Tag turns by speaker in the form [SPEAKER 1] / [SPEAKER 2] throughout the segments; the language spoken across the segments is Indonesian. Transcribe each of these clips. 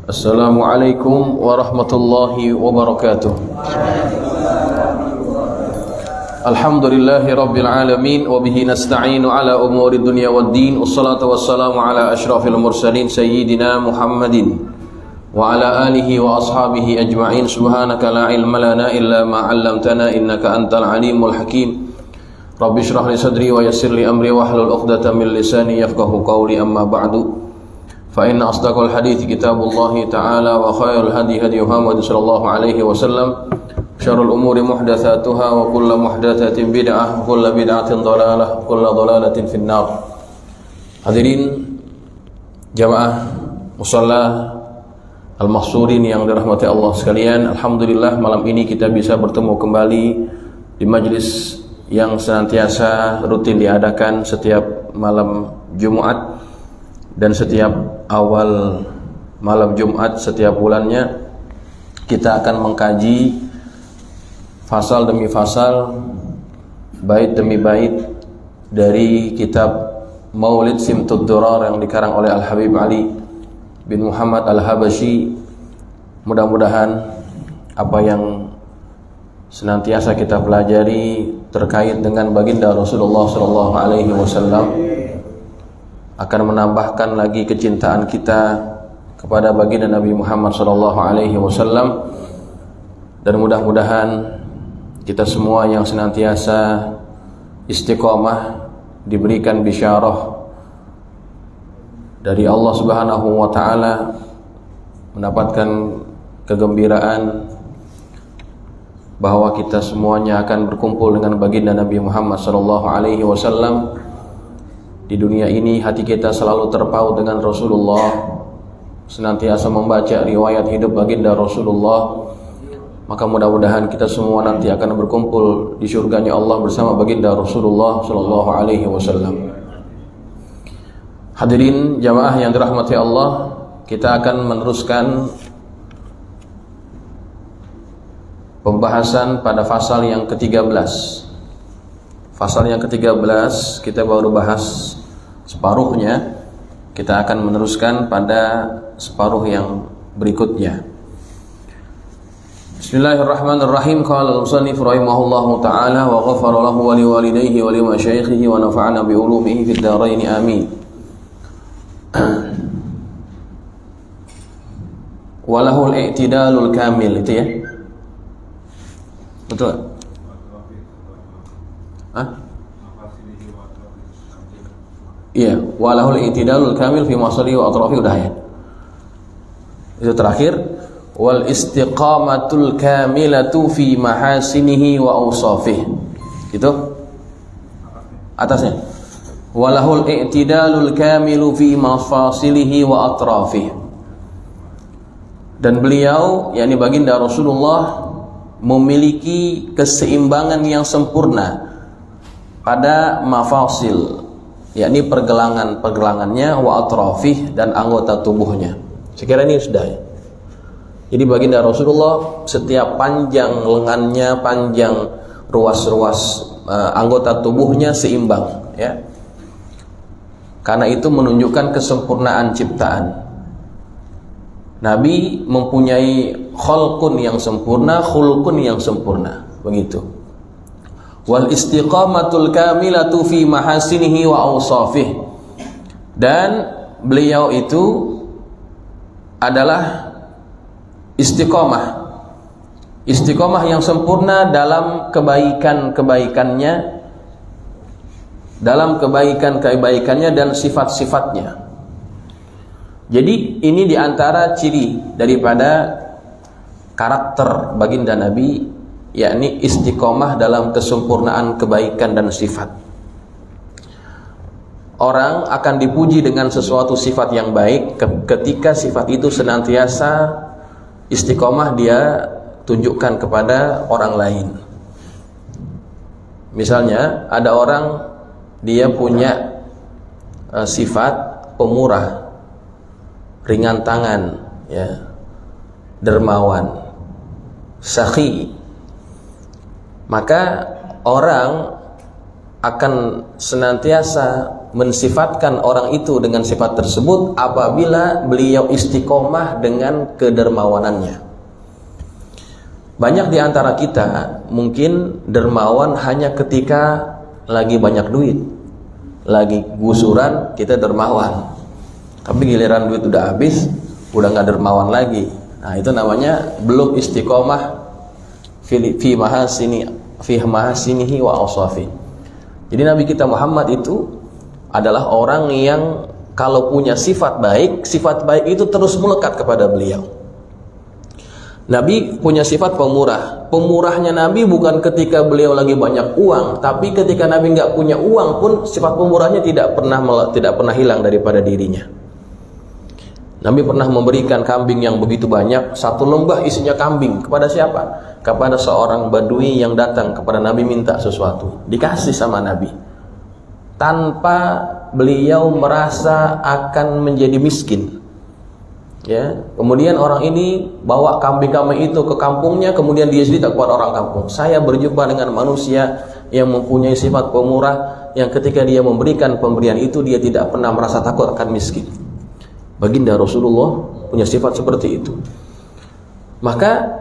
[SPEAKER 1] Assalamualaikum warahmatullahi wabarakatuh. Alhamdulillahi rabbil alamin wa bihi nasta'inu ala umuri dunya waddin. Wassalatu wassalamu ala asyrafil mursalin sayyidina Muhammadin wa ala alihi wa ashabihi ajma'in. Subhanaka la ilma lana illa ma 'allamtana innaka antal alimul hakim. Rabbi shrah li sadri wa yassir li amri wahlul 'uqdatam min lisani yafqahu qawli. Amma ba'du. Fa inna asdaqal hadithi kitabullah ta'ala wa khairul hadi hadi Muhammad sallallahu alaihi wasallam. Syarrul umuri muhdatsatuha wa kullu muhdatsatin bid'ah wa kullu bid'atin dhalalah wa kullu dhalalatin finnar. Hadirin jamaah musalla al-mahsurin yang dirahmati Allah sekalian, alhamdulillah malam ini kita bisa bertemu kembali di majlis yang senantiasa rutin diadakan setiap malam Jumat dan setiap awal malam Jumat setiap bulannya. Kita akan mengkaji fasal demi fasal, bait demi bait dari kitab Maulid Simtud Durar yang dikarang oleh Al-Habib Ali bin Muhammad Al-Habashi. Mudah-mudahan apa yang senantiasa kita pelajari terkait dengan baginda Rasulullah sallallahu alaihi wasallam akan menambahkan lagi kecintaan kita kepada baginda Nabi Muhammad sallallahu alaihi wasallam, dan mudah-mudahan kita semua yang senantiasa istiqomah diberikan bisyarah dari Allah Subhanahu wa taala, mendapatkan kegembiraan bahwa kita semuanya akan berkumpul dengan baginda Nabi Muhammad sallallahu alaihi wasallam. Di dunia ini hati kita selalu terpaut dengan Rasulullah, senantiasa membaca riwayat hidup baginda Rasulullah. Maka mudah-mudahan kita semua nanti akan berkumpul di surganya Allah bersama baginda Rasulullah sallallahu alaihi wasallam. Hadirin jamaah yang dirahmati Allah, kita akan meneruskan pembahasan pada fasal yang ke-13. Fasal yang ke-13 kita baru bahas separuhnya. Kita akan meneruskan pada separuh yang berikutnya. Bismillahirrahmanirrahim. Qala al-musannif rahimahullahu ta'ala wa ghafara lahu wa liwalidayhi wa limasyaikhihi wa nafa'ana bi ulumihi fid dharain amin. Wa lahul i'tidalul kamil, itu ya. Betul? Iya, walahul i'tidalul kamil fi masali wa atrafi, udah ya. Itu terakhir. Wal istiqamatul kamilatu fi mahasinihi wa awsafih. Itu atasnya. Walahul i'tidalul kamilu fi mafasilihi wa atrafih. Dan beliau, yakni baginda Rasulullah, memiliki keseimbangan yang sempurna pada mafasil, yakni pergelangannya, wa atrafih, dan anggota tubuhnya. Sekira ini sudah ya. Jadi baginda Rasulullah setiap panjang lengannya, panjang ruas-ruas anggota tubuhnya seimbang ya. Karena itu menunjukkan kesempurnaan ciptaan. Nabi mempunyai khalqun yang sempurna, khulqun yang sempurna, begitu. Wal istiqamatul kamilatu fi mahasinihi wa awsafih. Dan beliau itu adalah istiqomah yang sempurna dalam kebaikan-kebaikannya, dan sifat-sifatnya. Jadi ini diantara ciri daripada karakter baginda Nabi, yakni istiqomah dalam kesempurnaan kebaikan dan sifat. Orang akan dipuji dengan sesuatu sifat yang baik ketika sifat itu senantiasa istiqomah dia tunjukkan kepada orang lain. Misalnya ada orang, dia punya sifat pemurah, ringan tangan ya, dermawan, sakhi, maka orang akan senantiasa mensifatkan orang itu dengan sifat tersebut apabila beliau istiqomah dengan kedermawanannya. Banyak di antara kita mungkin dermawan hanya ketika lagi banyak duit, lagi gusuran kita dermawan. Tapi giliran duit udah habis, udah nggak dermawan lagi. Nah, itu namanya belum istiqomah fi mahasinihi wa awsafi. Jadi Nabi kita Muhammad itu adalah orang yang kalau punya sifat baik itu terus melekat kepada beliau. Nabi punya sifat pemurah. Pemurahnya Nabi bukan ketika beliau lagi banyak uang, tapi ketika Nabi nggak punya uang pun sifat pemurahnya tidak pernah hilang daripada dirinya. Nabi pernah memberikan kambing yang begitu banyak, satu lembah isinya kambing. Kepada siapa? Kepada seorang badui yang datang kepada Nabi minta sesuatu. Dikasih sama Nabi. Tanpa beliau merasa akan menjadi miskin. Ya, kemudian orang ini bawa kambing-kambing itu ke kampungnya, kemudian dia cerita kepada orang kampung, saya berjumpa dengan manusia yang mempunyai sifat pemurah, yang ketika dia memberikan pemberian itu dia tidak pernah merasa takut akan miskin. Baginda Rasulullah punya sifat seperti itu. Maka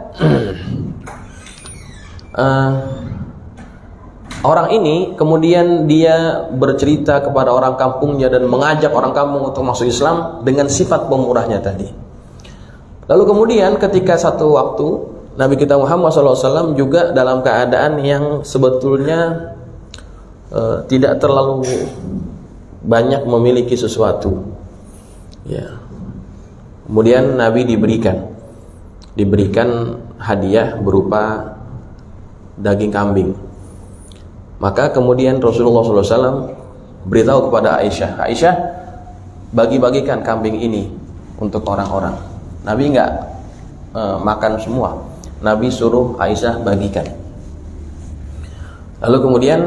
[SPEAKER 1] orang ini kemudian dia bercerita kepada orang kampungnya dan mengajak orang kampung untuk masuk Islam dengan sifat pemurahnya tadi. Lalu kemudian ketika satu waktu Nabi kita Muhammad SAW juga dalam keadaan yang sebetulnya tidak terlalu banyak memiliki sesuatu. Ya. Kemudian Nabi diberikan hadiah berupa daging kambing. Maka kemudian Rasulullah SAW beritahu kepada Aisyah, Aisyah, bagi-bagikan kambing ini untuk orang-orang. Nabi nggak makan semua. Nabi suruh Aisyah bagikan. Lalu kemudian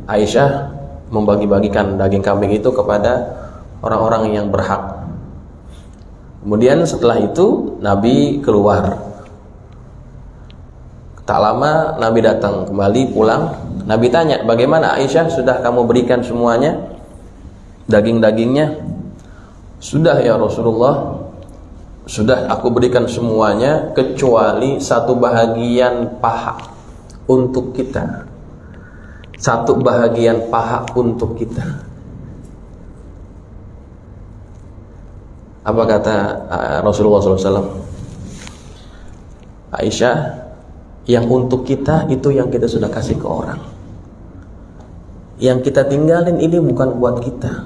[SPEAKER 1] Aisyah membagi-bagikan daging kambing itu kepada orang-orang yang berhak. Kemudian setelah itu Nabi keluar. Tak lama Nabi datang kembali pulang. Nabi tanya, bagaimana Aisyah, sudah kamu berikan semuanya daging-dagingnya? Sudah ya Rasulullah, sudah aku berikan semuanya kecuali satu bahagian paha untuk kita. Satu bahagian paha untuk kita. Apa kata Rasulullah SAW? Aisyah, yang untuk kita itu yang kita sudah kasih ke orang. Yang kita tinggalin ini bukan buat kita.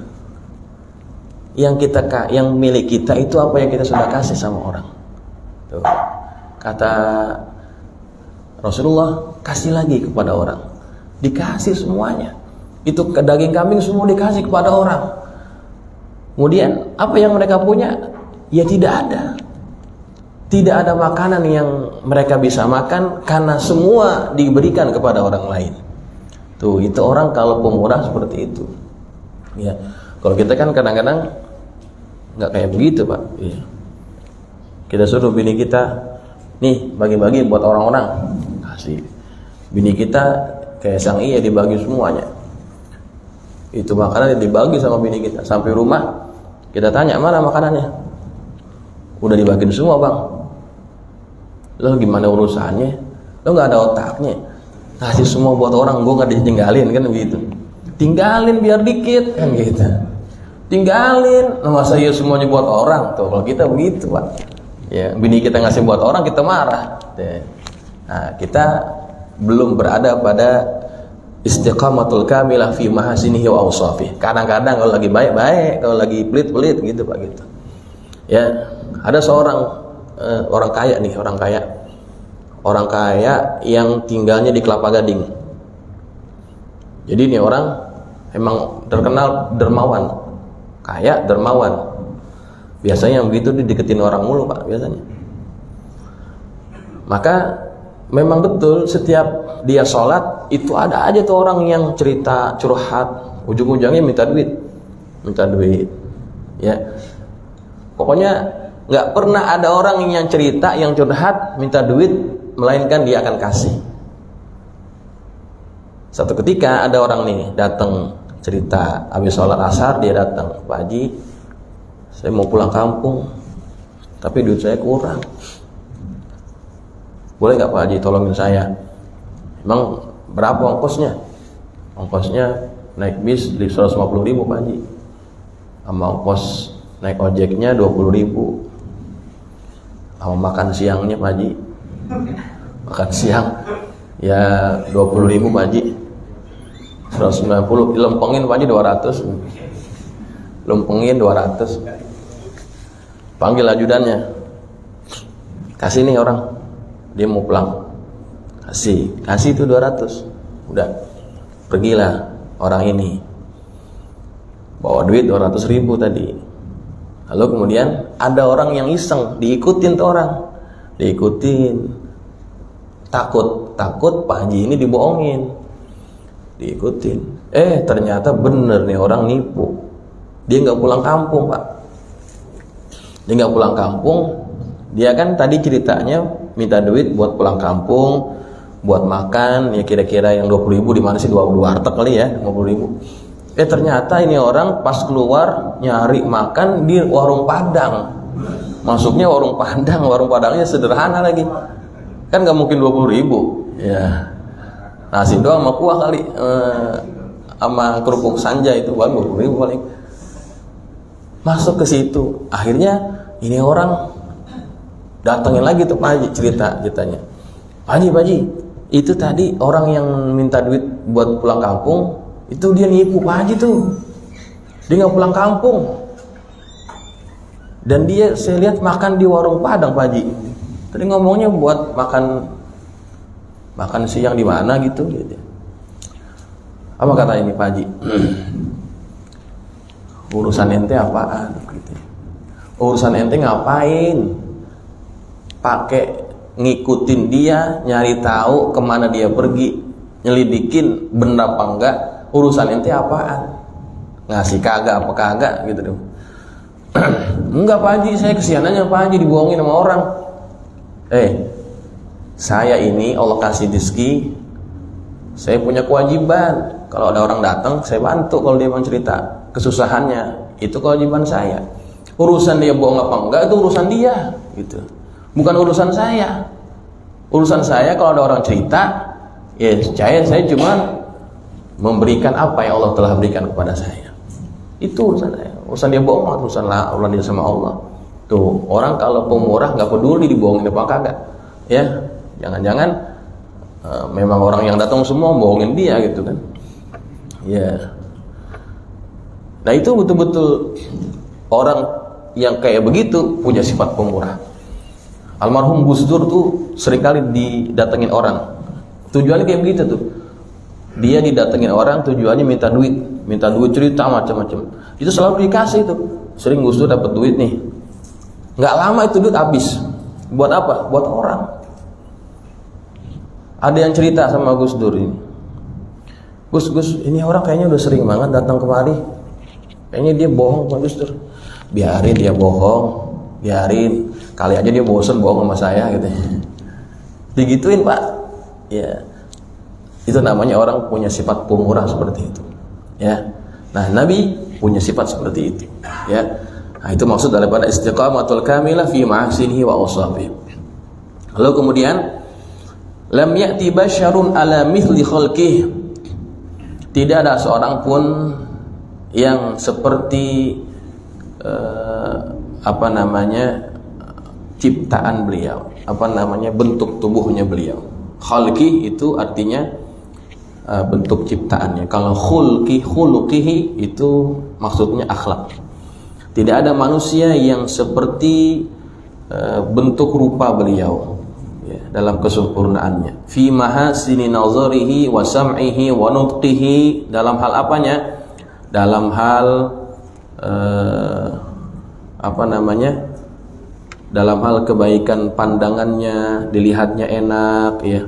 [SPEAKER 1] Yang milik kita itu apa yang kita sudah kasih sama orang. Tuh. Kata Rasulullah, kasih lagi kepada orang. Dikasih semuanya. Itu daging kambing semua dikasih kepada orang. Kemudian apa yang mereka punya? Ya tidak ada. Tidak ada makanan yang mereka bisa makan karena semua diberikan kepada orang lain. Tuh, itu orang kalau pemurah seperti itu. Ya. Kalau kita kan kadang-kadang nggak kayak begitu, Pak. Ya. Kita suruh bini kita, nih bagi-bagi buat orang-orang. Kasih. Bini kita kayak sang iya dibagi semuanya. Itu makanan dibagi sama bini kita. Sampai rumah kita tanya, mana makanannya? Udah dibagiin semua, Bang. Lo gimana urusannya? Lo nggak ada otaknya. Kasih semua buat orang, gue nggak ditinggalin, kan begitu. Tinggalin biar dikit, kan gitu. Tinggalin, masa iya semuanya buat orang? Tuh, kalau kita begitu, Pak. Ya, bini kita ngasih buat orang, kita marah. Nah, kita belum berada pada istiqamatul kamilah fi mahasinihi wa awsafih. Kadang-kadang kalau lagi baik-baik, kalau lagi pelit-pelit gitu, Pak, gitu. Ya, ada seorang orang kaya nih, orang kaya yang tinggalnya di Kelapa Gading. Jadi ini orang emang terkenal dermawan, kaya dermawan. Biasanya begitu dideketin orang mulu, Pak, biasanya. Maka memang betul setiap dia sholat itu ada aja tuh orang yang cerita, curhat, ujung-ujungnya minta duit, ya. Pokoknya nggak pernah ada orang yang cerita, yang curhat, minta duit, melainkan dia akan kasih. Satu ketika ada orang nih datang cerita habis sholat asar dia datang, Pak Haji saya mau pulang kampung tapi duit saya kurang, boleh nggak Pak Haji tolongin saya? Emang berapa ongkosnya? Ongkosnya naik bis di 150.000 Pak Haji, sama ongkos naik ojeknya 20.000, sama makan siangnya Pak Haji, makan siang ya 20.000 Pak Haji, 190, dilempengin Pak Haji 200, lempengin 200. Panggil ajudannya, kasih nih orang, dia mau pulang, kasih itu 200. Udah, pergilah orang ini bawa duit 200.000 tadi. Lalu kemudian ada orang yang iseng, diikutin tuh orang, diikutin, takut Pak Haji ini dibohongin, diikutin. Ternyata bener nih orang nipu, dia nggak pulang kampung Pak. Dia nggak pulang kampung, dia kan tadi ceritanya minta duit buat pulang kampung, buat makan, ya kira-kira yang 20.000 di mana sih, dua warteg kali ya, 50.000. Ternyata ini orang pas keluar nyari makan di warung Padang. Masuknya warung Padang, warung Padangnya sederhana lagi, kan nggak mungkin 20.000 ya, nasi doang sama kuah kali, sama kerupuk sanja itu baru 20.000 paling. Masuk ke situ, akhirnya ini orang datangin lagi tuh Pak Haji, ceritanya, Pak Haji, itu tadi orang yang minta duit buat pulang kampung, itu dia nipu Pak Haji tuh, dia nggak pulang kampung, dan dia saya lihat makan di warung Padang Pak Haji. Tadi ngomongnya buat makan siang di mana gitu. Apa kata ini Pak Haji? Urusan ente apaan gitu. Urusan ente ngapain pakai ngikutin dia, nyari tahu kemana dia pergi, nyelidikin bener apa enggak, urusan ente apaan? Ngasih kagak apa kagak gitu dong. Enggak Pak Haji, saya kesianannya Pak Haji dibohongin sama orang. Saya ini Allah kasih rezeki, saya punya kewajiban, kalau ada orang datang saya bantu, kalau dia mau cerita kesusahannya, itu kewajiban saya. Urusan dia bohong apa enggak itu urusan dia gitu, bukan urusan saya. Urusan saya kalau ada orang cerita, ya saya cuma memberikan apa yang Allah telah berikan kepada saya, itu urusan saya. Urusan dia bohong, urusan dia sama Allah. Tuh orang kalau pemurah nggak peduli dibohongin apa kagak ya, jangan-jangan memang orang yang datang semua bohongin dia gitu kan ya. Nah itu betul-betul orang yang kayak begitu punya sifat pemurah. Almarhum Gus Dur tuh seringkali didatengin orang, tujuannya kayak begitu tuh, dia didatengin orang tujuannya minta duit cerita macam-macam, itu selalu dikasih tuh. Sering Gus Dur dapat duit nih, nggak lama itu duit habis. Buat apa? Buat orang. Ada yang cerita sama Gus Dur ini, Gus ini orang kayaknya udah sering banget datang kemari, kayaknya dia bohong sama Gus Dur. Biarin dia bohong, biarin, kali aja dia bosen bohong sama saya gitu. Digituin Pak ya. Itu namanya orang punya sifat pemurah seperti itu ya. Nah Nabi punya sifat seperti itu ya. Nah itu maksud daripada istiqamatul kamilah fi ma'asinihi wa awsafihi. Lalu kemudian lam ya'ti basyarun ala mithli khalqihi, tidak ada seorang pun yang seperti ciptaan beliau, bentuk tubuhnya beliau. Khalqi itu artinya bentuk ciptaannya. Kalau khuluqihi itu maksudnya akhlak. Tidak ada manusia yang seperti bentuk rupa beliau ya, dalam kesempurnaannya. Fi mahasini nazarihi wa sam'ihi wa nutqihi, dalam hal apanya? Dalam hal dalam hal kebaikan pandangannya, dilihatnya enak ya.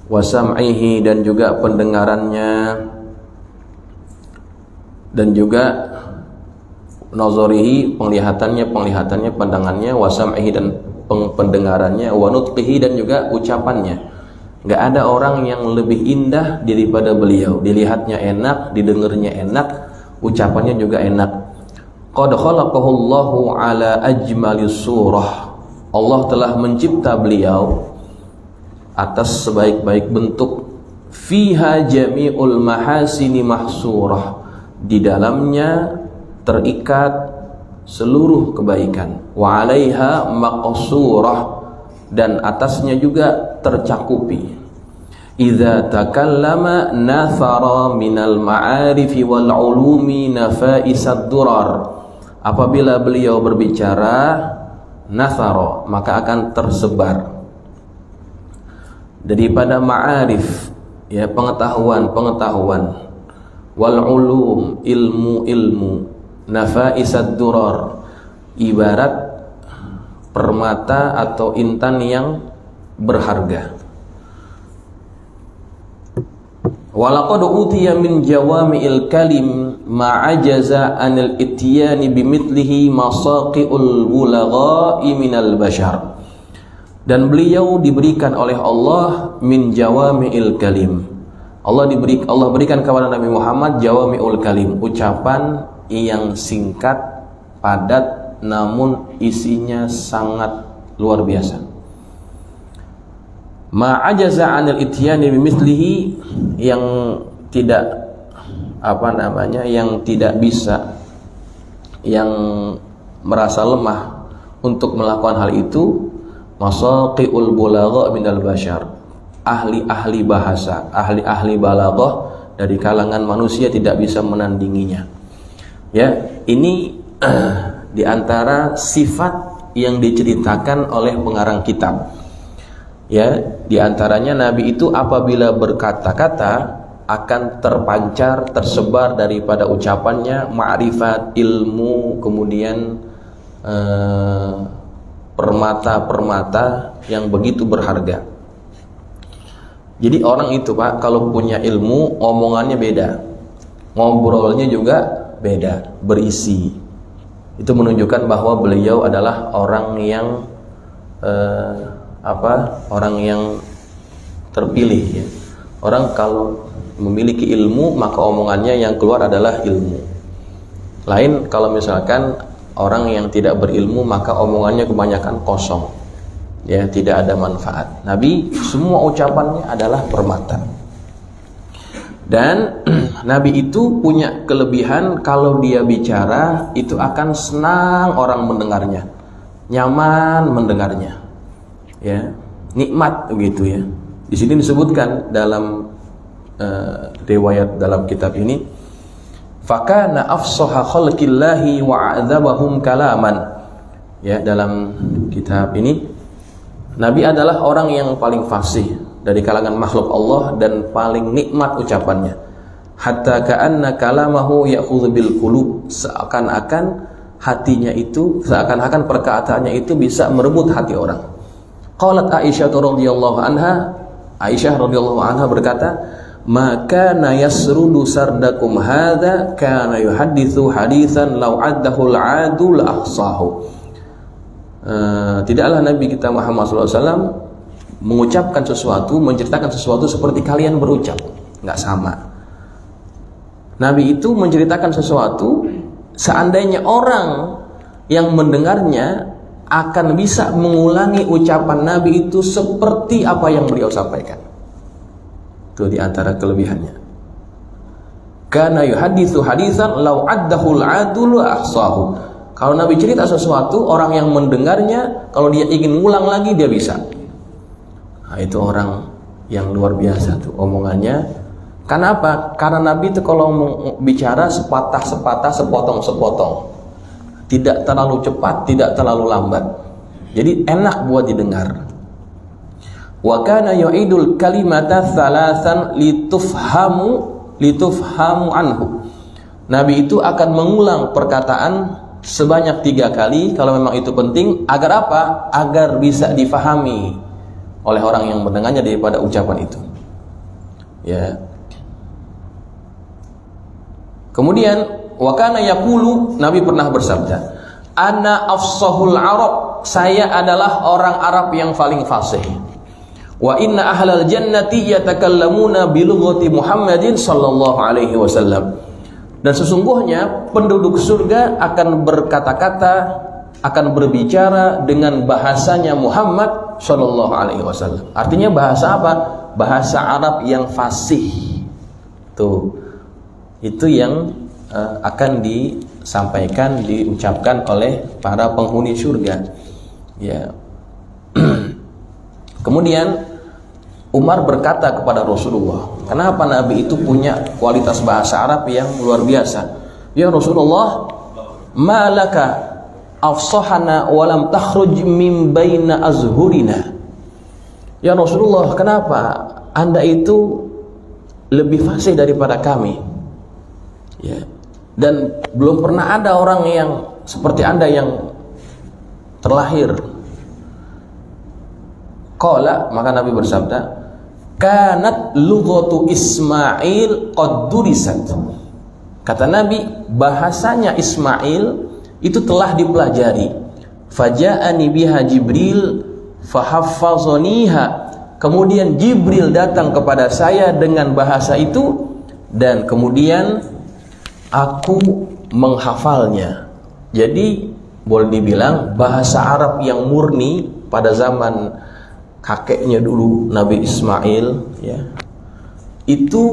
[SPEAKER 1] Wa sam'ihi, dan juga pendengarannya, dan juga nazarihi, penglihatannya, pandangannya, wa sam'ihi, dan pendengarannya, wa nutqihi, dan juga ucapannya. Nggak ada orang yang lebih indah daripada beliau. Dilihatnya enak, didengarnya enak, ucapannya juga enak. Qad khalaqahullahu ala ajmalis surah. Allah telah mencipta beliau atas sebaik-baik bentuk. Fiha jami'ul mahasini mahsurah. Di dalamnya terikat seluruh kebaikan. Wa 'alaiha maqsurah, dan atasnya juga tercakupi. Idza takallama nathara minal ma'arifi wal 'ulumi nafaisad durar. Apabila beliau berbicara, nathara, maka akan tersebar daripada ma'arif, ya, pengetahuan, wal 'ulum, ilmu, nafaisad durar, ibarat permata atau intan yang berharga. Walaqad utiya min jawami'il kalim ma'ajaza anil ityani bimithlihi masaqi'ul bulagha'i minal bashar. Dan beliau diberikan oleh Allah min jawami'il kalim. Allah berikan kepada Nabi Muhammad jawami'ul kalim, ucapan yang singkat, padat, namun isinya sangat luar biasa. Ma'ajaza 'anil ityani bimithlihi, yang tidak yang tidak bisa, yang merasa lemah untuk melakukan hal itu, masaqiul bulagha minal bashar, ahli-ahli bahasa, ahli-ahli balaghah dari kalangan manusia tidak bisa menandinginya. Ya, ini di antara sifat yang diceritakan oleh pengarang kitab. Ya, di antaranya Nabi itu apabila berkata-kata akan terpancar, tersebar daripada ucapannya ma'rifat, ilmu, kemudian permata-permata yang begitu berharga. Jadi orang itu, Pak, kalau punya ilmu, omongannya beda, ngobrolnya juga beda, berisi. Itu menunjukkan bahwa beliau adalah orang yang orang yang terpilih, ya. Orang kalau memiliki ilmu, maka omongannya yang keluar adalah ilmu. Lain kalau misalkan orang yang tidak berilmu, maka omongannya kebanyakan kosong, ya, tidak ada manfaat. Nabi semua ucapannya adalah permata. Dan Nabi itu punya kelebihan, kalau dia bicara itu akan senang orang mendengarnya, nyaman mendengarnya, ya, nikmat begitu, ya. Di sini disebutkan dalam riwayat dalam kitab ini, fakana afsaha khalqillahi wa a'dzabahum kalaman. Ya, dalam kitab ini Nabi adalah orang yang paling fasih dari kalangan makhluk Allah dan paling nikmat ucapannya. Hatta ka'anna kalamahu ya'khudhu bil qulub, seakan-akan hatinya itu, seakan-akan perkataannya itu bisa merebut hati orang. Qalat Aisyah radhiyallahu anha, Aisyah radhiyallahu anha berkata, maka yasrudu sardakum hadza kana yuhadditsu haditsan law addahu al-'adu la ahsahu. Tidaklah Nabi kita Muhammad SAW mengucapkan sesuatu, menceritakan sesuatu seperti kalian berucap, nggak sama. Nabi itu menceritakan sesuatu, seandainya orang yang mendengarnya akan bisa mengulangi ucapan Nabi itu seperti apa yang beliau sampaikan. Itu di antara kelebihannya. Kana yuhaditsu haditsan law addahu al-'adul ahsahu. Kalau Nabi cerita sesuatu, orang yang mendengarnya kalau dia ingin ngulang lagi dia bisa. Nah, itu orang yang luar biasa tuh omongannya. Karena apa? Karena Nabi itu kalau bicara sepatah-sepatah, sepotong-sepotong. Tidak terlalu cepat, tidak terlalu lambat. Jadi enak buat didengar. Wa kana yu'idul kalimata thalathan litufhamu anhu. Nabi itu akan mengulang perkataan sebanyak 3 kali kalau memang itu penting. Agar apa? Agar bisa difahami oleh orang yang mendengarnya daripada ucapan itu. Ya. Kemudian wa kana yaqulu, Nabi pernah bersabda, ana afsahul arab, saya adalah orang Arab yang paling fasih. Wa inna ahlal jannati yatakallamuna bilughati Muhammadin sallallahu alaihi wasallam. Dan sesungguhnya penduduk surga akan berkata-kata, akan berbicara dengan bahasanya Muhammad sallallahu alaihi wasallam. Artinya bahasa apa? Bahasa Arab yang fasih. Tuh. Itu yang akan disampaikan, diucapkan oleh para penghuni surga. Ya. Kemudian Umar berkata kepada Rasulullah, kenapa Nabi itu punya kualitas bahasa Arab yang luar biasa? Ya Rasulullah, malaka afsahana walam takhruj min baina azhurina. Ya Rasulullah, kenapa Anda itu lebih fasih daripada kami? Ya. Dan belum pernah ada orang yang seperti Anda yang terlahir. Qala, maka Nabi bersabda, kanat lughatu Ismail qad durisat. Kata Nabi, bahasanya Ismail itu telah dipelajari. Faja'ani biha Jibril fahaffazaniha. Kemudian Jibril datang kepada saya dengan bahasa itu dan kemudian aku menghafalnya. Jadi boleh dibilang bahasa Arab yang murni pada zaman kakeknya dulu Nabi Ismail, ya, itu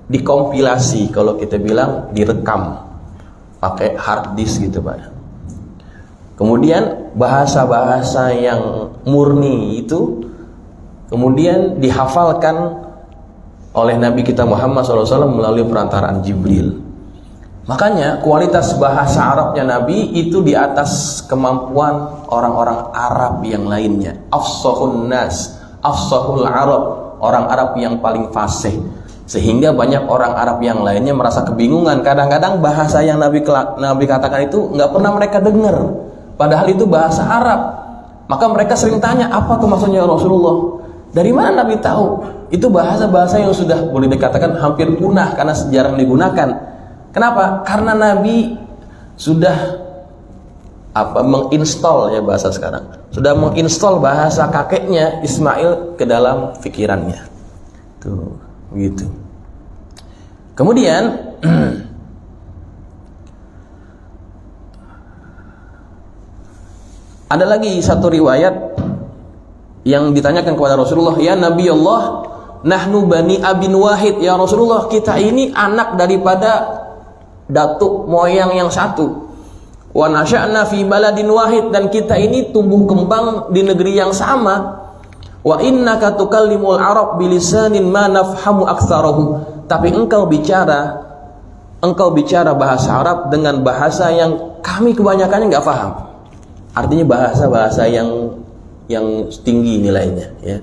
[SPEAKER 1] dikompilasi, kalau kita bilang direkam pakai hard disk gitu Pak. Kemudian bahasa-bahasa yang murni itu kemudian dihafalkan oleh Nabi kita Muhammad SAW melalui perantaraan Jibril. Makanya kualitas bahasa Arabnya Nabi itu di atas kemampuan orang-orang Arab yang lainnya. Afsahun nas, afsahul Arab, orang Arab yang paling fasih. Sehingga banyak orang Arab yang lainnya merasa kebingungan. Kadang-kadang bahasa yang Nabi katakan itu nggak pernah mereka dengar. Padahal itu bahasa Arab. Maka mereka sering tanya, apa tuh maksudnya Rasulullah? Dari mana Nabi tahu? Itu bahasa-bahasa yang sudah boleh dikatakan hampir punah karena jarang digunakan. Kenapa? Karena Nabi sudah menginstall, ya bahasa sekarang, sudah menginstall bahasa kakeknya Ismail ke dalam pikirannya. Tuh, begitu. Kemudian ada lagi satu riwayat yang ditanyakan kepada Rasulullah, ya Nabi Allah, nahnu bani abin wahid. Ya Rasulullah, kita ini anak daripada datuk moyang yang satu. Wa nasya'na fi baladin wahid, dan kita ini tumbuh kembang di negeri yang sama. Wa innaka tukallimul arab bilisanin ma nafhamu aktsarahu. Tapi engkau bicara bahasa Arab dengan bahasa yang kami kebanyakannya enggak paham. Artinya bahasa-bahasa yang tinggi nilainya, ya.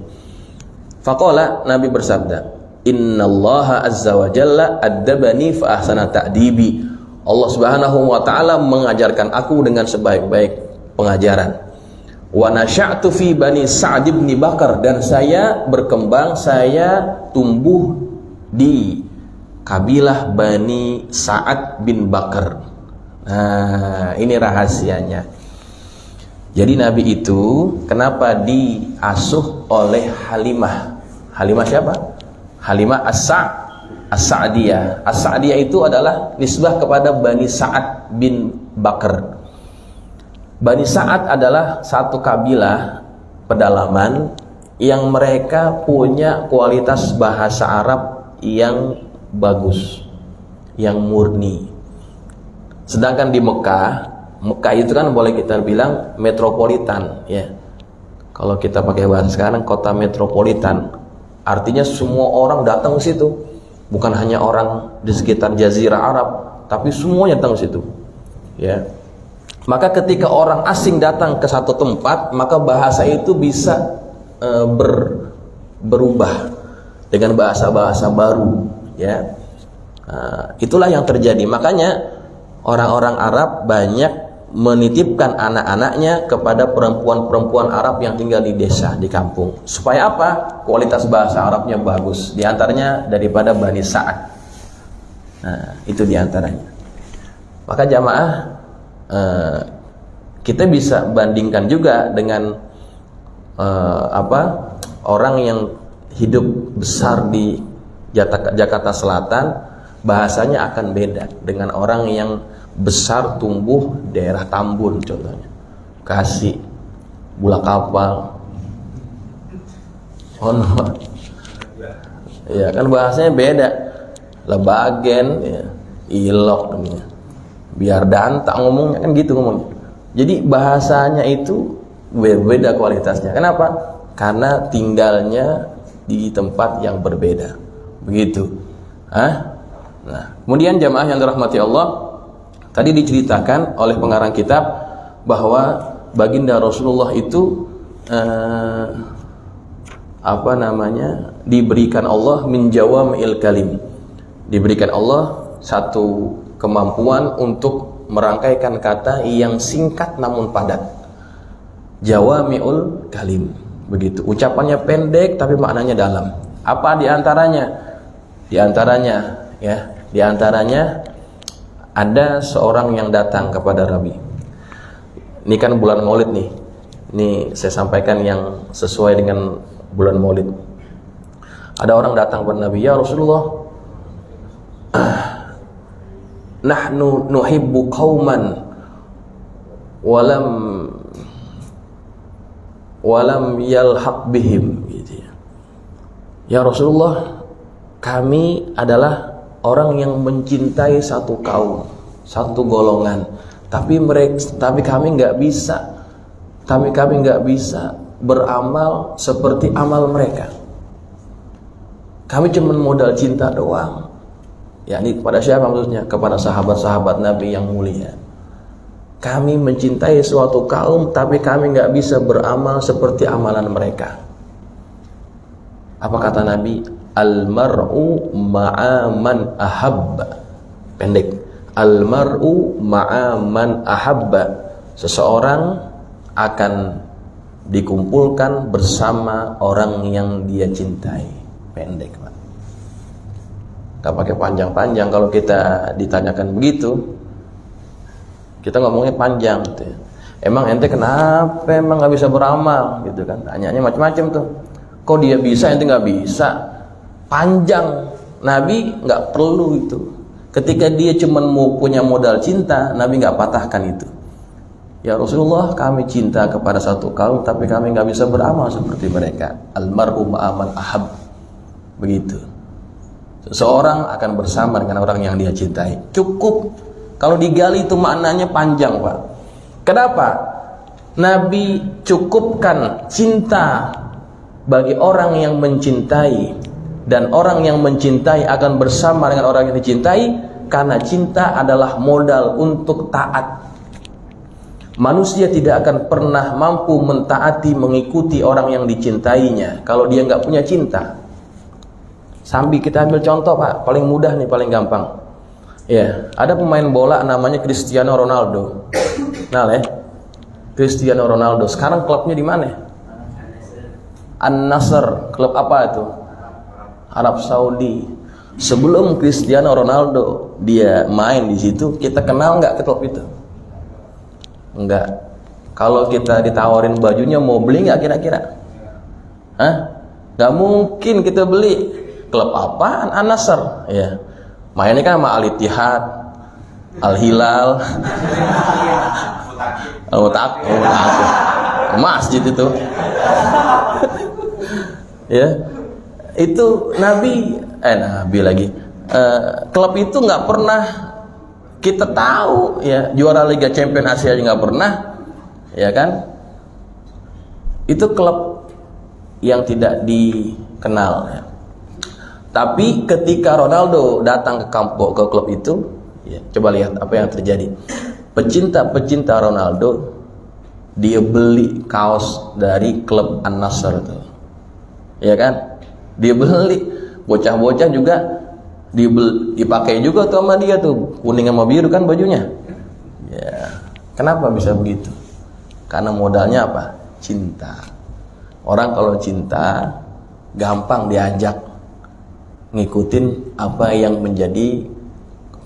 [SPEAKER 1] Faqala, Nabi bersabda, innallaha azza wa jalla addabani fa ahsana ta'dibi. Allah Subhanahu wa taala mengajarkan aku dengan sebaik-baik pengajaran. Wa nasya'tu fi bani Sa'd bin Bakar, dan saya berkembang, saya tumbuh di kabilah Bani Sa'ad bin Bakar. Nah, ini rahasianya. Jadi Nabi itu kenapa diasuh oleh Halimah? Halimah siapa? Halimah As-Sa'diyah. As-Sa'diyah itu adalah nisbah kepada Bani Sa'ad bin Bakar. Bani Sa'ad adalah satu kabilah pedalaman yang mereka punya kualitas bahasa Arab yang bagus, yang murni. Sedangkan di Mekah itu kan boleh kita bilang metropolitan, ya. Kalau kita pakai bahasa sekarang, kota metropolitan. Artinya semua orang datang ke situ, bukan hanya orang di sekitar Jazirah Arab, tapi semuanya datang ke situ, ya. Maka ketika orang asing datang ke satu tempat, maka bahasa itu bisa berubah dengan bahasa-bahasa baru, ya. Itulah yang terjadi. Makanya orang-orang Arab banyak menitipkan anak-anaknya kepada perempuan-perempuan Arab yang tinggal di desa, di kampung. Supaya apa? Kualitas bahasa Arabnya bagus. Di antaranya daripada Bani Sa'ad. Nah, itu di antaranya. Maka jamaah, kita bisa bandingkan juga dengan orang yang hidup besar di Jakarta Selatan bahasanya akan beda dengan orang yang besar tumbuh daerah Tambun contohnya, Bekasi, Bulak Kapal, ya kan bahasanya beda. Lebagen, ya, Ilok, ya. Biar danta ngomongnya kan gitu ngomongnya. Jadi bahasanya itu berbeda kualitasnya. Kenapa? Karena tinggalnya di tempat yang berbeda. Begitu. Nah, kemudian jamaah yang dirahmati Allah, tadi diceritakan oleh pengarang kitab bahwa baginda Rasulullah itu diberikan Allah min jawami'il kalim. Diberikan Allah satu kemampuan untuk merangkaikan kata yang singkat namun padat. Jawami'ul kalim. Begitu. Ucapannya pendek tapi maknanya dalam. Apa di antaranya? Di antaranya ada seorang yang datang kepada Nabi. Ini kan bulan Maulid nih. Ini saya sampaikan yang sesuai dengan bulan Maulid. Ada orang datang kepada Nabi, ya Rasulullah, nahnu nuhibbu qauman walam yalhaq bihim, gitu ya. Ya Rasulullah, kami adalah orang yang mencintai satu kaum, satu golongan, tapi kami nggak bisa beramal seperti amal mereka. Kami cuma modal cinta doang. Ya, ini kepada siapa maksudnya? Kepada sahabat-sahabat Nabi yang mulia. Kami mencintai suatu kaum, tapi kami nggak bisa beramal seperti amalan mereka. Apa kata Nabi? Al-mar'u ma'a man ahabba. Pendek. Al-mar'u ma'a man ahabba. Seseorang akan dikumpulkan bersama orang yang dia cintai. Pendek, Pak. Gak pakai panjang-panjang. Kalau kita ditanyakan begitu, kita ngomongnya panjang gitu ya. Emang ente kenapa emang gak bisa beramal gitu kan? Tanyanya macam-macam tuh. Kok dia bisa ente gak bisa? Panjang. Nabi gak perlu itu. Ketika dia cuma mau punya modal cinta, Nabi gak patahkan itu. Ya Rasulullah, kami cinta kepada satu kaum, tapi kami gak bisa beramal seperti mereka. Almar'u ma'aman ahab. Begitu. Seseorang akan bersama dengan orang yang dia cintai. Cukup. Kalau digali itu maknanya panjang, Pak. Kenapa? Nabi cukupkan cinta bagi orang yang mencintai, dan orang yang mencintai akan bersama dengan orang yang dicintai, karena cinta adalah modal untuk taat. Manusia tidak akan pernah mampu mentaati, mengikuti orang yang dicintainya kalau dia nggak punya cinta. Sambil kita ambil contoh, Pak, paling mudah nih, paling gampang. Ya, ada pemain bola namanya Cristiano Ronaldo. Nah, Cristiano Ronaldo. Sekarang klubnya di mana? An-Nasr. Klub apa itu? Arab Saudi. Sebelum Cristiano Ronaldo dia main di situ, kita kenal nggak ke klub itu? Enggak. Kalau kita ditawarin bajunya, mau beli nggak kira-kira? Nggak mungkin kita beli. Klub apaan? An-Nasr. Ya. Mainnya kan sama Al-Ittihad, Al-Hilal, Al-Mutaqib, masjid itu. Ya. Itu Nabi lagi. Klub itu nggak pernah kita tahu, ya, juara Liga Champion Asia aja nggak pernah, ya kan? Itu klub yang tidak dikenal, ya. Tapi ketika Ronaldo datang ke klub itu, ya, coba lihat apa yang terjadi. Pecinta Ronaldo, dia beli kaos dari klub An-Nasr itu, ya kan? Dia beli, bocah-bocah juga dipakai juga tuh sama dia tuh, kuning sama biru kan bajunya. Ya, kenapa bisa begitu? Karena modalnya apa? Cinta. Orang kalau cinta gampang diajak ngikutin apa yang menjadi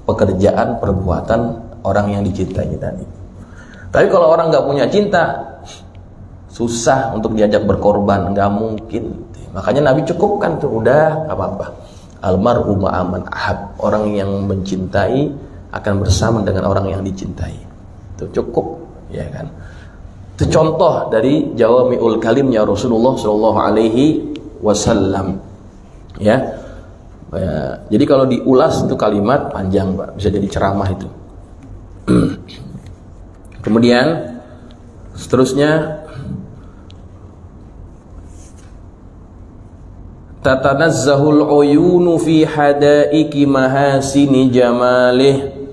[SPEAKER 1] pekerjaan, perbuatan orang yang dicintai tadi. Tapi kalau orang nggak punya cinta, susah untuk diajak berkorban, nggak mungkin. Makanya Nabi cukupkan tuh, udah nggak apa-apa. Almar'u ma'aman ahab, orang yang mencintai akan bersama dengan orang yang dicintai. Itu cukup, ya kan? Itu contoh dari jawami'ul kalimnya Rasulullah Shallallahu Alaihi Wasallam. Ya, jadi kalau diulas itu kalimat panjang, Pak, bisa jadi ceramah itu. Kemudian seterusnya, tatanazzahul uyunu fi hadaiki mahasini jamalih.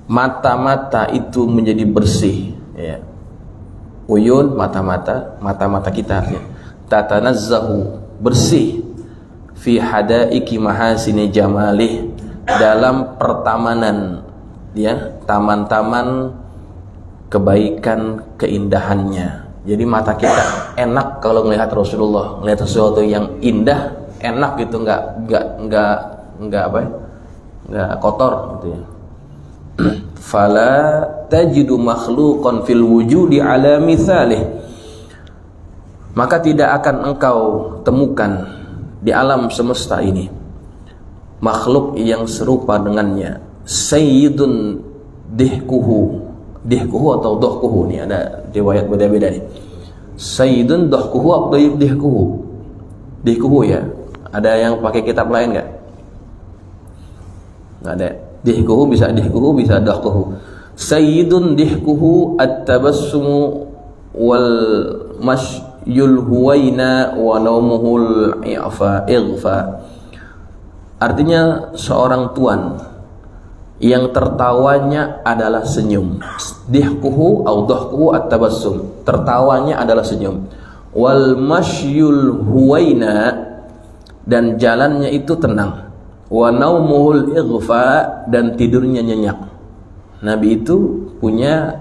[SPEAKER 1] Mata-mata itu menjadi bersih, ya. Uyun, mata-mata kita artinya. Tatanazzahu, bersih, fi hadaiki mahasini jamalih, dalam pertamanan, ya, taman-taman kebaikan keindahannya. Jadi mata kita enak kalau melihat Rasulullah, melihat sesuatu yang indah, enak gitu, nggak apa ya, nggak kotor gitu ya. Fala tajidu makhluqan fil wujudi ala mithalih, maka tidak akan engkau temukan di alam semesta ini makhluk yang serupa dengannya. Sayyidun dihkuhu atau dohkuhu, nih ada riwayat beda-beda nih. Sayyidun dohkuhu atau dihkuhu ya. Ada yang pakai kitab lain nggak? Nggak ada. Dihkuhu bisa dohkuhu. Sayyidun dihkuhu at-tabassumu wal masyul huwaina wa naumuhul ighfa. Artinya seorang tuan yang tertawanya adalah senyum. Dihkuhu atau dohkuhu at-tabassum, tertawanya adalah senyum. Wal masyul huwaina, dan jalannya itu tenang. Wa naumuhul ighfa, dan tidurnya nyenyak. Nabi itu punya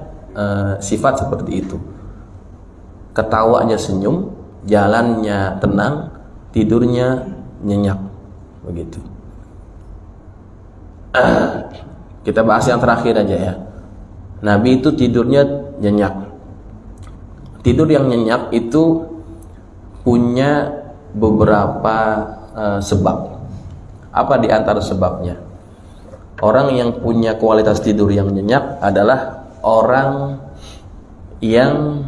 [SPEAKER 1] sifat seperti itu. Ketawanya senyum, jalannya tenang, tidurnya nyenyak. Begitu. Kita bahas yang terakhir aja ya. Nabi itu tidurnya nyenyak. Tidur yang nyenyak itu punya beberapa sebab. Apa di antara sebabnya? Orang yang punya kualitas tidur yang nyenyak adalah orang yang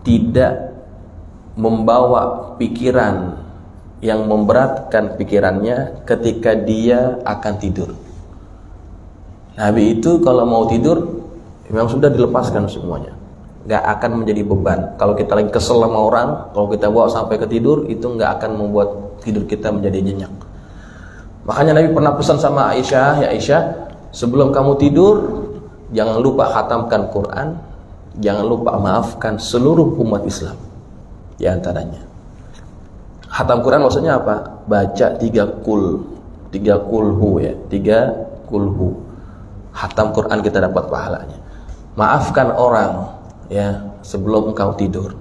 [SPEAKER 1] tidak membawa pikiran yang memberatkan pikirannya ketika dia akan tidur. Nabi itu kalau mau tidur memang sudah dilepaskan semuanya, nggak akan menjadi beban. Kalau kita lagi kesel sama orang, kalau kita bawa sampai ke tidur, itu nggak akan membuat tidur kita menjadi nyenyak. Makanya Nabi pernah pesan sama Aisyah, ya Aisyah, sebelum kamu tidur jangan lupa khatamkan Quran, jangan lupa maafkan seluruh umat Islam. Di antaranya khatam Quran maksudnya apa? Baca 3 kulhu ya, 3 kulhu. Khatam Quran kita dapat pahalanya. Maafkan orang ya sebelum engkau tidur.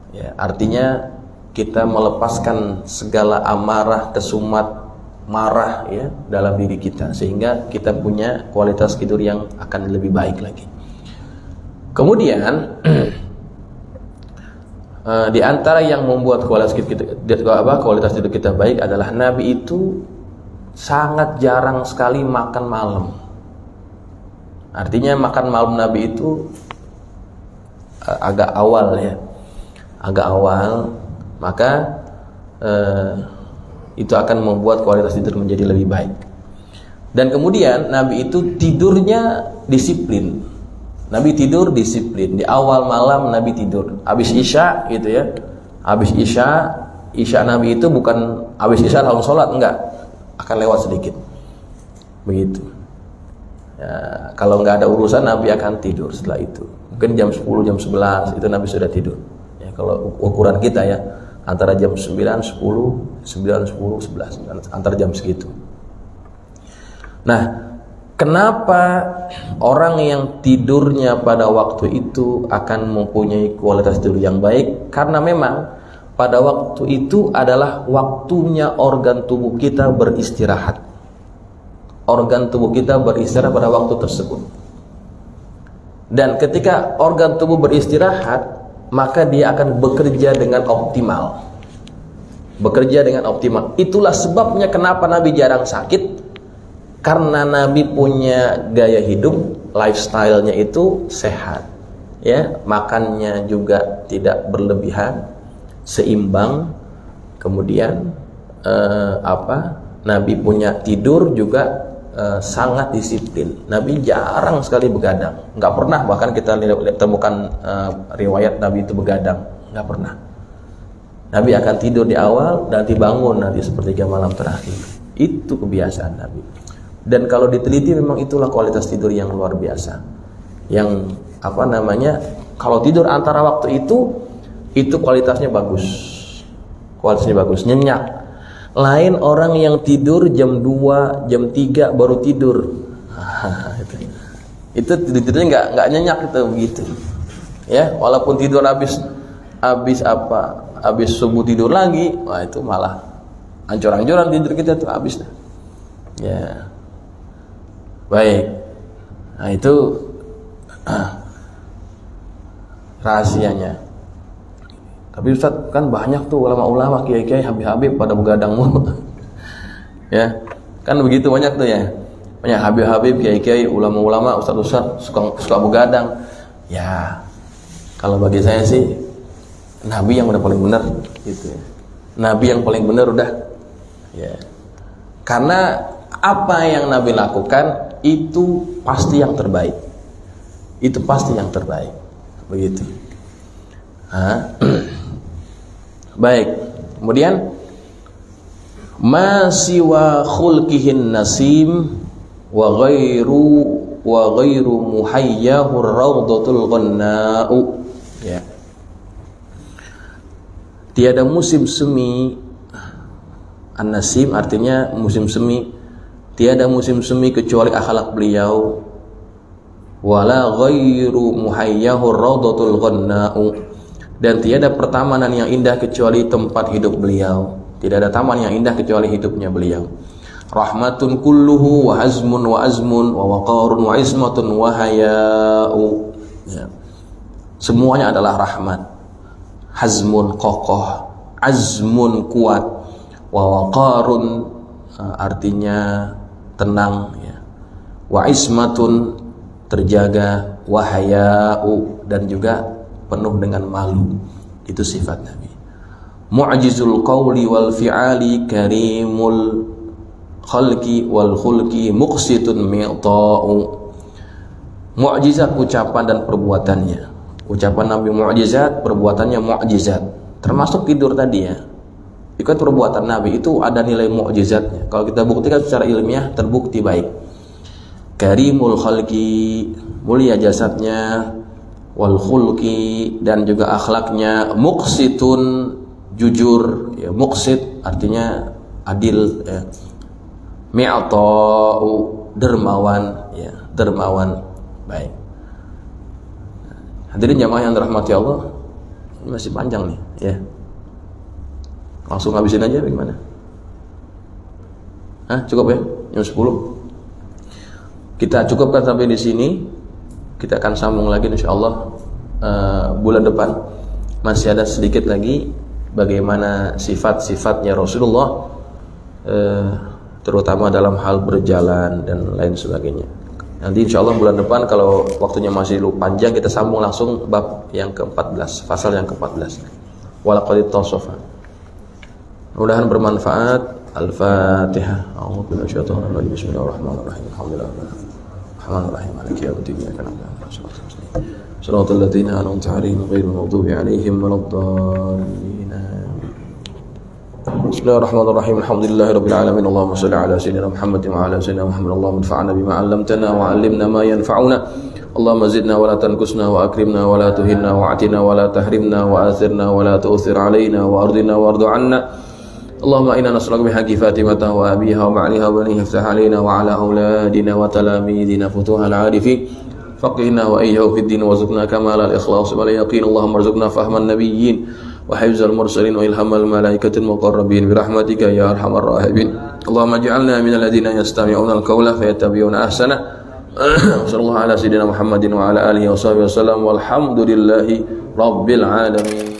[SPEAKER 1] Ya, artinya kita melepaskan segala amarah, kesumat, marah ya dalam diri kita, sehingga kita punya kualitas tidur yang akan lebih baik lagi. Kemudian di antara yang membuat kualitas tidur kita baik adalah Nabi itu sangat jarang sekali makan malam. Artinya makan malam Nabi itu agak awal ya, agak awal, maka itu akan membuat kualitas tidur menjadi lebih baik. Dan kemudian Nabi itu tidurnya disiplin. Nabi tidur disiplin. Di awal malam Nabi tidur. Habis Isya gitu ya. Habis Isya Nabi itu bukan habis Isya langsung sholat, enggak. Akan lewat sedikit. Begitu. Ya, kalau nggak ada urusan Nabi akan tidur setelah itu. Mungkin jam 10, jam 11 itu Nabi sudah tidur. Ya, kalau ukuran kita ya, antara jam 9, 10, 11, antara jam segitu. Nah, kenapa orang yang tidurnya pada waktu itu akan mempunyai kualitas tidur yang baik? Karena memang pada waktu itu adalah waktunya organ tubuh kita beristirahat. Organ tubuh kita beristirahat pada waktu tersebut. Dan ketika organ tubuh beristirahat, maka dia akan bekerja dengan optimal. bekerja dengan optimal. Itulah sebabnya kenapa Nabi jarang sakit, karena Nabi punya gaya hidup, lifestyle-nya itu sehat, ya, makannya juga tidak berlebihan, seimbang. Kemudian Nabi punya tidur juga sangat disiplin. Nabi jarang sekali begadang, nggak pernah. Bahkan kita temukan riwayat Nabi itu begadang, nggak pernah. Nabi akan tidur di awal dan dibangun nanti sepertiga malam terakhir. Itu kebiasaan Nabi. Dan kalau diteliti memang itulah kualitas tidur yang luar biasa. Yang kalau tidur antara waktu itu kualitasnya bagus. Kualitasnya bagus, nyenyak. Lain orang yang tidur jam 2, jam 3 baru tidur. Itu tidurnya nggak nyenyak itu begitu. Ya, walaupun tidur habis subuh tidur lagi, wah itu malah hancur-hancuran tidur kita tuh habis. Ya. Baik. Nah, itu rahasianya. Tapi Ustaz, kan banyak tuh ulama-ulama, kiai-kiai, habib-habib pada begadang mulu. Ya, kan begitu banyak tuh ya. Banyak habib-habib, kiai-kiai, ulama-ulama, ustaz-ustaz suka begadang. Ya, kalau bagi saya sih Nabi yang udah paling benar gitu ya. Nabi yang paling benar udah. Ya. Karena apa yang Nabi lakukan itu pasti yang terbaik. Itu pasti yang terbaik. Begitu. Baik. Kemudian ma siwa khulqihin nasim wa ghairu muhayyahur rawdatul ghanna'u. Ya. Tiada musim semi. An-nasim artinya musim semi. Tiada musim semi kecuali akhlak beliau. Wala ghairu muhayyahur rawdatul ghanna'u. Dan tiada pertamanan yang indah kecuali tempat hidup beliau. Tidak ada taman yang indah kecuali hidupnya beliau. Rahmatun kulluhu wa hazmun wa azmun wa waqarun wa ismatun wa haya'u. Ya. Semuanya adalah rahmat. Hazmun kokoh, azmun kuat, wa waqarun artinya tenang, ya. Wa ismatun terjaga, wa haya'u dan juga penuh dengan malu. Itu sifat Nabi. Mu'jizul qawli wal fi'ali karimul khalqi wal khulqi muqsitun mi'ta'u. Mu'jizat ucapan dan perbuatannya. Ucapan Nabi mu'jizat, perbuatannya mu'jizat. Termasuk tidur tadi ya. Ikut perbuatan Nabi itu ada nilai mu'jizatnya. Kalau kita buktikan secara ilmiah terbukti baik. Karimul khalqi, mulia jasadnya, wal khulqi dan juga akhlaknya, muqsitun jujur, ya, muqsit artinya adil, ya. Mi'ta'u dermawan, ya, dermawan. Baik. Hadirin jamaah yang dirahmati Allah, ini masih panjang nih, ya. Langsung habisin aja bagaimana? Cukup ya? Jam 10. Kita cukupkan sampai di sini. Kita akan sambung lagi insyaallah bulan depan. Masih ada sedikit lagi bagaimana sifat-sifatnya Rasulullah, terutama dalam hal berjalan dan lain sebagainya. Nanti insyaallah bulan depan kalau waktunya masih panjang kita sambung langsung bab yang ke-14, pasal yang ke-14. Walaqad tasafa. Mudah-mudahan bermanfaat. Al-Fatihah. A'udzu billahi minasyaitonir rajim. Bismillahirrahmanirrahim. Alhamdulillahirrahmanirrahim. Maliki yaumiddin. Iyyaka na'budu wa iyyaka nasta'in. Shiratal ladzina an'amta 'alaihim ghairil maghdubi 'alaihim waladdallin. Bismillahirrahmanirrahim. Alhamdulillahirabbil alamin. Allahumma shalli 'ala sayyidina Muhammadin wa 'ala sayyidina Muhammad. Allahumma anfa'na bima 'allamtana wa 'allimna ma yanfa'una. Allahumma zidna wa la tanqusna wa akrimna wa la tuhinna wa atina wa la tahrimna wa athirna wa la tu'thir 'alaina wa ardina wardu 'anna. Allahumma inna nas'aluka bihaqqi Fatimata wa abiha wa ma'liha wa baniha iftah 'alaina wa 'ala auladina wa talamidina futuhal 'arifin faqihna wa iyyahu fid din warzuqna kamal al-ikhlas wal yaqin. Allahumma arzuqna fahman nabiyyin wa hifzal mursalin wa ilhamal malaikatil muqarrabin bi rahmatika ya arhamar rahimin. Allahumma ij'alna minal ladzina yastami'una al-qawla fayattabi'una ahsana. Sallallahu ala sayyidina Muhammadin wa ala alihi wa sahbihi wasallam walhamdulillahi rabbil alamin.